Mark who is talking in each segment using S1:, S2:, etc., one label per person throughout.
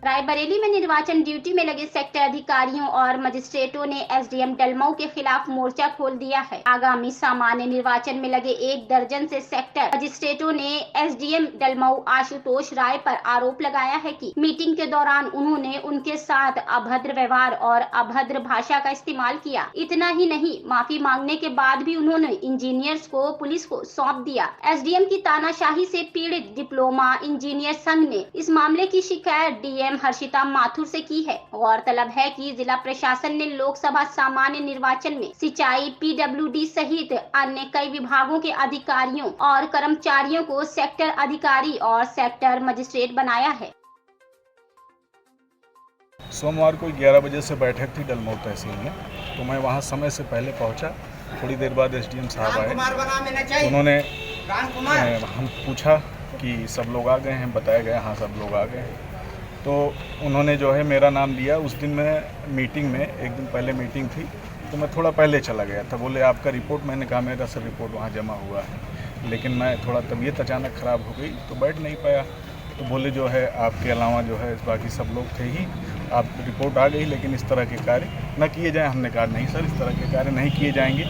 S1: रायबरेली में निर्वाचन ड्यूटी में लगे सेक्टर अधिकारियों और मजिस्ट्रेटों ने एसडीएम डलमऊ के खिलाफ मोर्चा खोल दिया है। आगामी सामान्य निर्वाचन में लगे 1 दर्जन से सेक्टर मजिस्ट्रेटों ने एसडीएम डलमऊ आशुतोष राय पर आरोप लगाया है कि मीटिंग के दौरान उन्होंने उनके साथ अभद्र व्यवहार और अभद्र भाषा का इस्तेमाल किया। इतना ही नहीं, माफी मांगने के बाद भी उन्होंने इंजीनियर्स को पुलिस को सौंप दिया। एसडीएम की तानाशाही से पीड़ित डिप्लोमा इंजीनियर संघ ने इस मामले की शिकायत डीएम हर्षिता माथुर से की है। गौरतलब है कि जिला प्रशासन ने लोकसभा सामान्य निर्वाचन में सिंचाई, पीडब्ल्यूडी सहित अन्य कई विभागों के अधिकारियों और कर्मचारियों को सेक्टर अधिकारी और सेक्टर मजिस्ट्रेट बनाया है।
S2: सोमवार को 11 बजे से बैठक थी डलमऊ तहसील में, तो मैं वहां समय से पहले पहुंचा। थोड़ी देर बाद एसडीएम साहब आए। उन्होंने हम पूछा कि सब लोग आ गए हैं, बताया गया हाँ सब लोग आ गए हैं। तो उन्होंने जो है मेरा नाम लिया। उस दिन मैं मीटिंग में, एक दिन पहले मीटिंग थी, तो मैं थोड़ा पहले चला गया था। बोले आपका रिपोर्ट, मैंने कहा मेरा सर रिपोर्ट वहाँ जमा हुआ है, लेकिन मैं थोड़ा तबीयत अचानक ख़राब हो गई तो बैठ नहीं पाया। तो बोले जो है आपके अलावा जो है बाकी सब लोग थे ही, आप रिपोर्ट आ गई, लेकिन इस तरह के कार्य न किए जाएँ। हमने कहा नहीं सर, इस तरह के कार्य नहीं किए जाएंगे।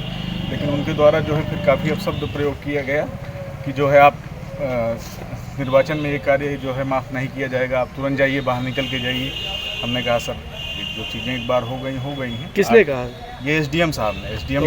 S2: लेकिन उनके द्वारा जो है फिर काफ़ी अपशब्द प्रयोग किया गया कि जो है आप निर्वाचन में ये कार्य जो है माफ़ नहीं किया जाएगा, आप तुरंत जाइए, बाहर निकल के जाइए। हमने कहा सर जो चीज़ें एक बार हो गई हैं।
S3: किसने कहा?
S2: ये एसडीएम साहब ने, एसडीएम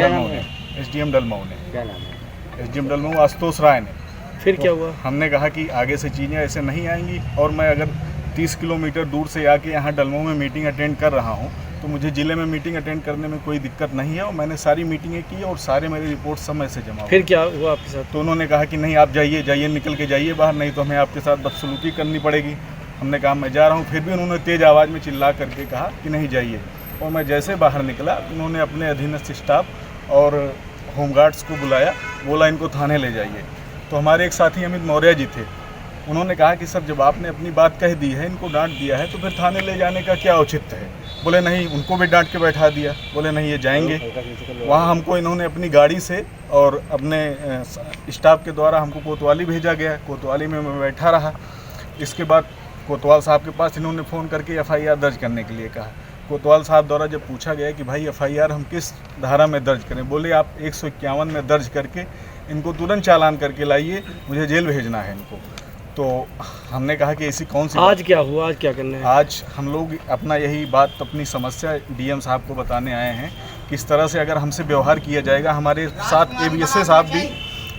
S2: डलमऊ ने।
S3: क्या नाम है?
S2: एसडीएम डलमऊ आशुतोष राय ने।
S3: फिर क्या हुआ?
S2: हमने कहा कि आगे से चीज़ें ऐसे नहीं आएंगी, और मैं अगर 30 किलोमीटर दूर से आके यहाँ डलमऊ में मीटिंग अटेंड कर रहा हूँ तो मुझे ज़िले में मीटिंग अटेंड करने में कोई दिक्कत नहीं है, और मैंने सारी मीटिंगें की और सारे मेरे रिपोर्ट समय से जमा।
S3: फिर क्या हुआ आपके साथ?
S2: तो उन्होंने कहा कि नहीं आप जाइए, निकल के जाइए बाहर, नहीं तो हमें आपके साथ बदसलूकी करनी पड़ेगी। हमने कहा मैं जा रहा हूँ। फिर भी उन्होंने तेज़ आवाज़ में चिल्ला करके कहा कि नहीं जाइए। और मैं जैसे बाहर निकला, उन्होंने अपने अधीनस्थ स्टाफ और होमगार्ड्स को बुलाया, बोला इनको थाने ले जाइए। तो हमारे एक साथी अमित मौर्य जी थे, उन्होंने कहा कि सर जब आपने अपनी बात कह दी है, इनको डांट दिया है, तो फिर थाने ले जाने का क्या औचित्य है? बोले नहीं, उनको भी डांट के बैठा दिया। बोले नहीं ये जाएंगे। वहाँ हमको इन्होंने अपनी गाड़ी से और अपने स्टाफ के द्वारा हमको कोतवाली भेजा गया। कोतवाली में मैं बैठा रहा। इसके बाद कोतवाल साहब के पास इन्होंने फ़ोन करके एफआईआर दर्ज करने के लिए कहा। कोतवाल साहब द्वारा जब पूछा गया कि भाई एफआईआर हम किस धारा में दर्ज करें, बोले आप 151 में दर्ज करके इनको तुरंत चालान करके लाइए, मुझे जेल भेजना है इनको। तो हमने कहा कि ऐसी कौन सी
S3: आज क्या हुआ, आज क्या करना है?
S2: आज हम लोग अपना यही बात, अपनी समस्या डीएम साहब को बताने आए हैं। किस तरह से अगर हमसे व्यवहार किया जाएगा, हमारे साथ एबीएसए साहब भी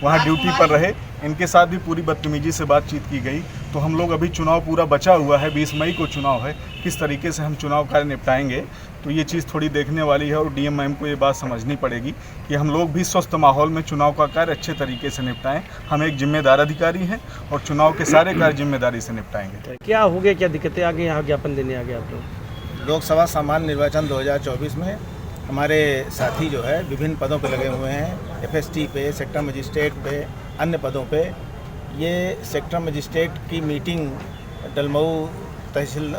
S2: वहाँ ड्यूटी पर रहे, इनके साथ भी पूरी बदतमीजी से बातचीत की गई। तो हम लोग अभी चुनाव पूरा बचा हुआ है, 20 मई को चुनाव है, किस तरीके से हम चुनाव कार्य निपटाएंगे, तो ये चीज़ थोड़ी देखने वाली है। और डीएम मैम को ये बात समझनी पड़ेगी कि हम लोग भी स्वस्थ माहौल में चुनाव का कार्य अच्छे तरीके से निपटाएं। हम एक जिम्मेदार अधिकारी हैं और चुनाव के सारे कार्य जिम्मेदारी से निपटाएंगे।
S3: क्या हो गया, क्या दिक्कतें आ गई? यहाँ ज्ञापन देने आ गए आप लोग?
S4: लोकसभा सामान्य निर्वाचन 2024 में हमारे साथी जो है विभिन्न पदों पे लगे हुए हैं, एफएसटी पे, सेक्टर मजिस्ट्रेट पे, अन्य पदों पे। ये सेक्टर मजिस्ट्रेट की मीटिंग डलमऊ तहसील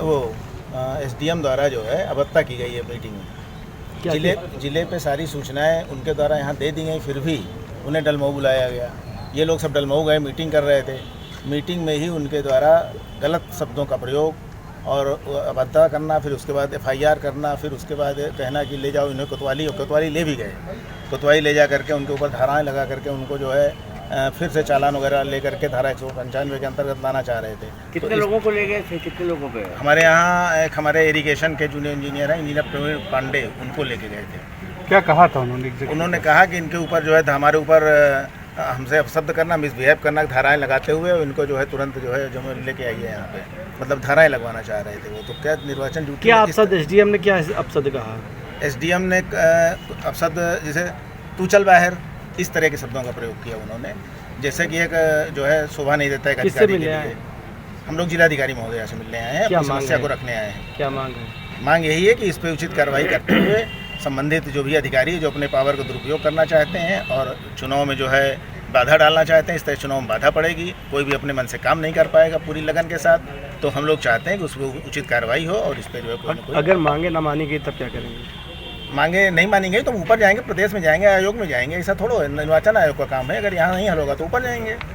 S4: एसडीएम द्वारा जो है अभद्रता की गई है मीटिंग में। जिले पे सारी सूचनाएं उनके द्वारा यहाँ दे दी गई, फिर भी उन्हें डलमऊ बुलाया गया। ये लोग सब डलमऊ गए, मीटिंग कर रहे थे। मीटिंग में ही उनके द्वारा गलत शब्दों का प्रयोग और अभद्रता करना, फिर उसके बाद एफआईआर करना, फिर उसके बाद कहना कि ले जाओ इन्हें कोतवाली, और कोतवाली ले भी गए। कोतवाली ले जा करके उनके ऊपर धाराएं लगा करके उनको जो है फिर से चालान वगैरह ले करके धारा 195 के अंतर्गत लाना चाह रहे थे।
S3: कितने लोगों को ले गए थे? कितने लोगों पे?
S4: हमारे यहाँ एक हमारे इरिगेशन के जूनियर इंजीनियर हैं, इंजीनियर प्रवीण पांडे, उनको लेके गए थे।
S2: क्या कहा था उन्होंने?
S4: उन्होंने कहा कि इनके ऊपर जो है हमारे ऊपर हमसे अपशब्द करना, मिसबिहेव करना, धाराएं लगाते हुए इनको जो है तुरंत जो है जो लेके आइए यहाँ पे, मतलब धाराएं लगवाना चाह रहे थे वो। तो क्या निर्वाचन ड्यूटी
S3: क्या अपशब्द एसडीएम ने क्या अपशब्द कहा?
S4: एसडीएम ने अपशब्द जैसे तू चल बाहर, इस तरह के शब्दों का प्रयोग किया उन्होंने, जैसे कि एक जो है शोभा नहीं देता है अधिकारी के लिए। हम लोग जिलाधिकारी महोदय से मिलने आए हैं, अपनी समस्या को रखने आए हैं।
S3: क्या मांग है?
S4: मांग यही है कि इस पर उचित कार्रवाई करते हुए संबंधित जो भी अधिकारी जो अपने पावर का दुरुपयोग करना चाहते हैं और चुनाव में जो है बाधा डालना चाहते हैं, इस तरह चुनाव में बाधा पड़ेगी, कोई भी अपने मन से काम नहीं कर पाएगा पूरी लगन के साथ। तो हम लोग चाहते हैं कि उस पर उचित कार्रवाई हो और इस पर जो है कोई
S3: अगर मांगे ना मानी गई तब क्या करेंगे?
S4: मांगे नहीं मानी गई तो ऊपर जाएंगे, प्रदेश में जाएंगे, आयोग में जाएंगे। ऐसा थोड़ा निर्वाचन आयोग का काम है, अगर यहाँ नहीं हल होगा तो ऊपर जाएंगे।